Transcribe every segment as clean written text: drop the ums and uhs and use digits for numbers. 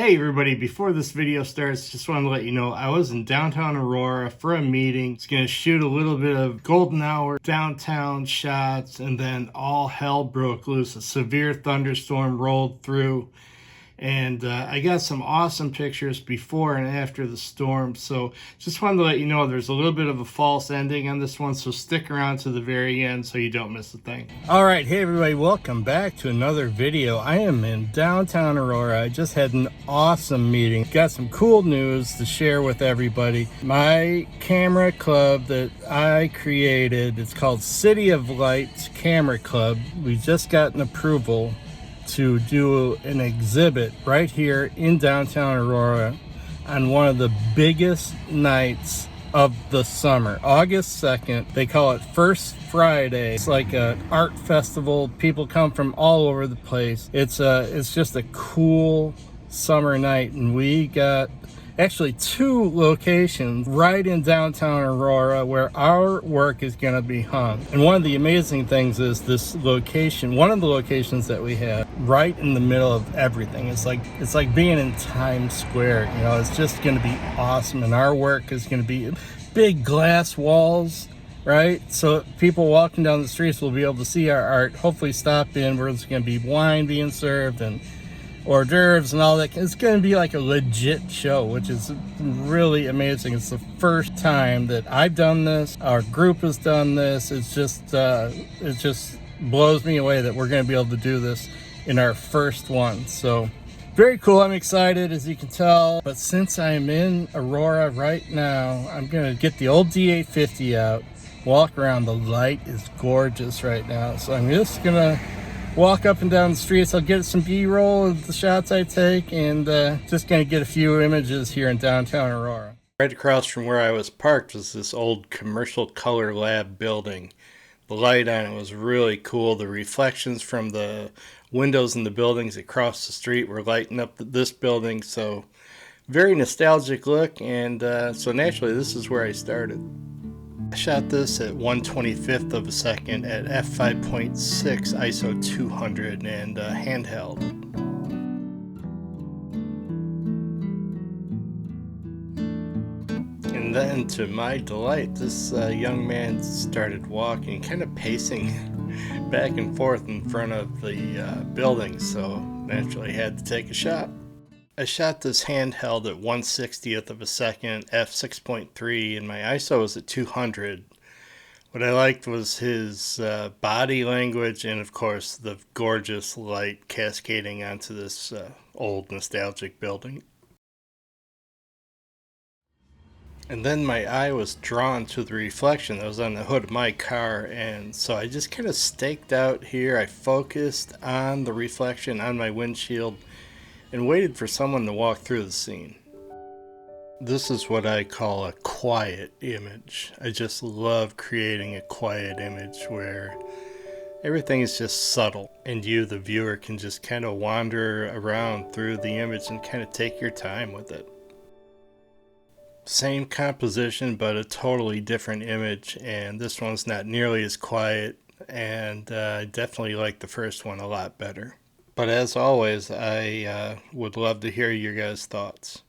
Hey everybody, before this video starts, just wanted to let you know I was in downtown Aurora for a meeting. It's going to shoot a little bit of golden hour downtown shots, and then all hell broke loose. A severe thunderstorm rolled through, and I got some awesome pictures before and after the storm. So just wanted to let you know there's a little bit of a false ending on this one, so stick around to the very end so you don't miss a thing. All right, hey everybody, welcome back to another video. I am in downtown Aurora. I just had an awesome meeting. Got some cool news to share with everybody. My camera club that I created, it's called City of Lights Camera Club. We just got an approval to do an exhibit right here in downtown Aurora on one of the biggest nights of the summer, August 2nd. They call it First Friday. It's like an art festival. People come from all over the place. It's just a cool summer night, and we got actually two locations right in downtown Aurora where our work is going to be hung. And one of the amazing things is this location, one of the locations that we have right in the middle of everything. It's like being in Times Square, you know. It's just going to be awesome, and our work is going to be big glass walls, right? So people walking down the streets will be able to see our art, hopefully stop in where there's going to be wine being served and hors d'oeuvres and all that. It's going to be like a legit show, which is really amazing. It's the first time that I've done this. Our group has done this. It just blows me away that we're going to be able to do this in our first one. So very cool. I'm excited, as you can tell. But since I'm in Aurora right now, I'm going to get the Ol D850 out, walk around. The light is gorgeous right now. So I'm just going to walk up and down the streets. I'll get some B-roll of the shots I take, and just gonna get a few images here in downtown Aurora. Right across from where I was parked was this old commercial color lab building. The light on it was really cool. The reflections from the windows in the buildings across the street were lighting up this building, so very nostalgic look. And so naturally this is where I started. I shot this at 1/25th of a second at f5.6 ISO 200 and handheld. And then, to my delight, this young man started walking, kind of pacing back and forth in front of the building, so naturally I had to take a shot. I shot this handheld at 1/60th of a second, f6.3, and my ISO was at 200. What I liked was his body language, and of course the gorgeous light cascading onto this old nostalgic building. And then my eye was drawn to the reflection that was on the hood of my car, and so I just kind of staked out here. I focused on the reflection on my windshield and waited for someone to walk through the scene. This is what I call a quiet image. I just love creating a quiet image where everything is just subtle, and you, the viewer, can just kind of wander around through the image and kind of take your time with it. Same composition, but a totally different image, and this one's not nearly as quiet, and I definitely like the first one a lot better. But as always, I would love to hear your guys' thoughts.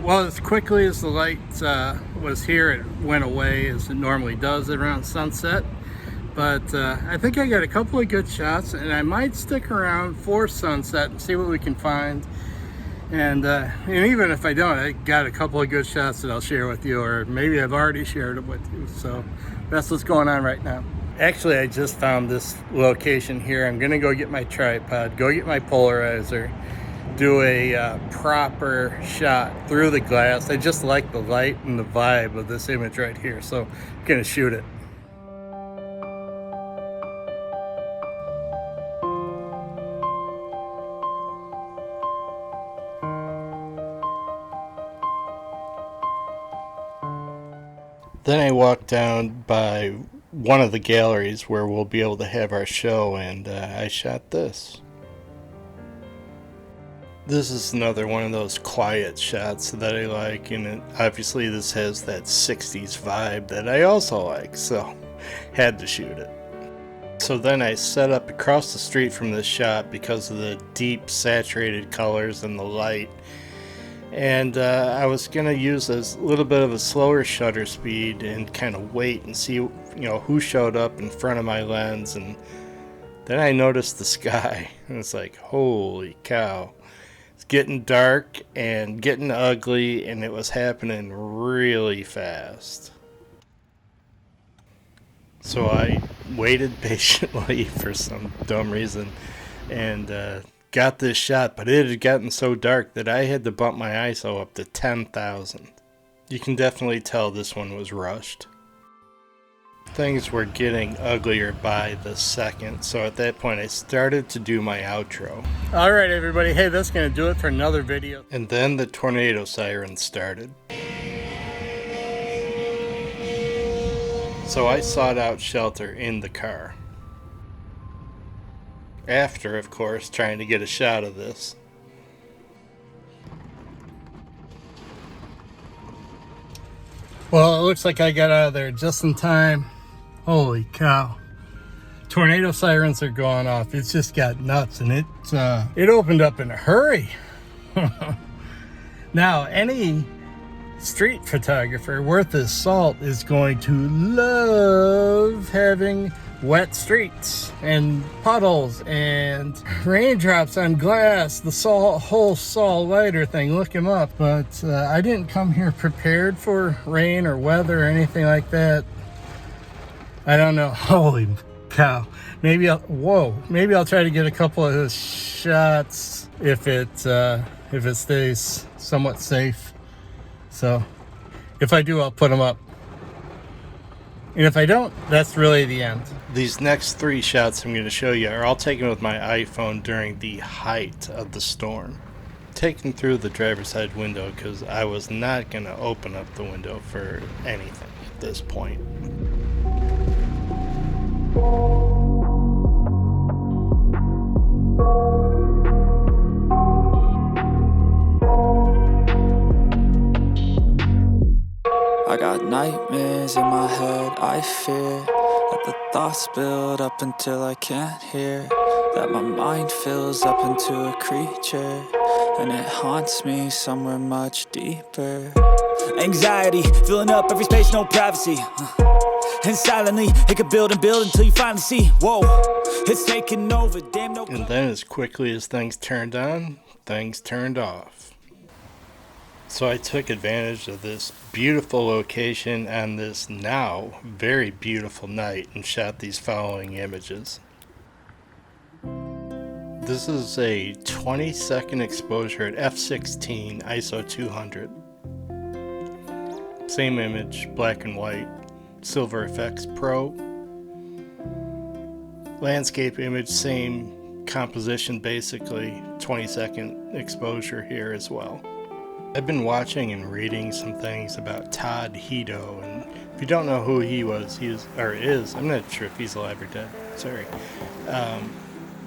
Well, as quickly as the light was here, it went away as it normally does around sunset. But I think I got a couple of good shots, and I might stick around for sunset and see what we can find. And even if I don't, I got a couple of good shots that I'll share with you, or maybe I've already shared them with you. So that's what's going on right now. Actually, I just found this location here. I'm gonna go get my tripod, go get my polarizer, do a proper shot through the glass. I just like the light and the vibe of this image right here, so I'm gonna shoot it. Then I walked down by one of the galleries where we'll be able to have our show, and I shot this. This is another one of those quiet shots that I like, and obviously this has that 60s vibe that I also like, so had to shoot it. So then I set up across the street from this shot because of the deep saturated colors and the light. And I was going to use a little bit of a slower shutter speed and kind of wait and see, who showed up in front of my lens. And then I noticed the sky, and it's like, holy cow. It's getting dark and getting ugly, and it was happening really fast. So I waited patiently for some dumb reason and got this shot, but it had gotten so dark that I had to bump my ISO up to 10,000. You can definitely tell this one was rushed. Things were getting uglier by the second, so at that point I started to do my outro. Alright everybody, hey, that's going to do it for another video. And then the tornado siren started. So I sought out shelter in the car. After, of course, trying to get a shot of this. Well, it looks like I got out of there just in time. Holy cow. Tornado sirens are going off. It's just got nuts, and it opened up in a hurry. Now, any street photographer worth his salt is going to love having wet streets and puddles and raindrops on glass, the whole Saul Leiter thing. Look him up. But I didn't come here prepared for rain or weather or anything like that. I don't know. Holy cow. Maybe I'll try to get a couple of his shots if it stays somewhat safe. So if I do, I'll put them up. And if I don't, that's really the end. These next 3 shots I'm going to show you are all taken with my iPhone during the height of the storm. Taken through the driver's side window because I was not going to open up the window for anything at this point. I got nightmares in my head, I fear that the thoughts build up until I can't hear, that my mind fills up into a creature, and it haunts me somewhere much deeper. Anxiety, filling up every space, no privacy, and silently, it could build and build until you finally see, whoa, it's taking over, damn no. And then as quickly as things turned on, things turned off. So I took advantage of this beautiful location on this now very beautiful night and shot these following images. This is a 20-second exposure at f/16 ISO 200. Same image, black and white, Silver Effects Pro. Landscape image, same composition basically, 20-second exposure here as well. I've been watching and reading some things about Todd Hito, and if you don't know who he is, I'm not sure if he's alive or dead, sorry.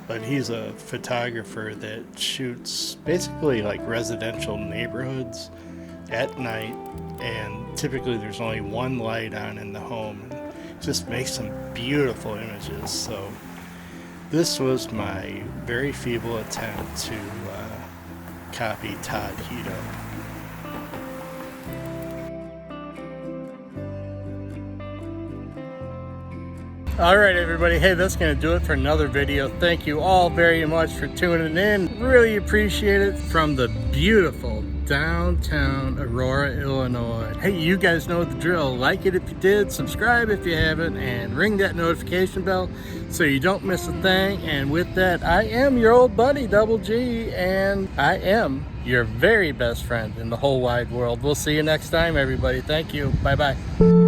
But he's a photographer that shoots basically like residential neighborhoods at night, and typically there's only one light on in the home, and just makes some beautiful images. So this was my very feeble attempt to copy Todd Hito. Alright everybody, hey, that's going to do it for another video. Thank you all very much for tuning in. Really appreciate it from the beautiful downtown Aurora, Illinois. Hey, you guys know the drill. Like it if you did, subscribe if you haven't, and ring that notification bell so you don't miss a thing. And with that, I am your old buddy, Double G, and I am your very best friend in the whole wide world. We'll see you next time, everybody. Thank you. Bye-bye.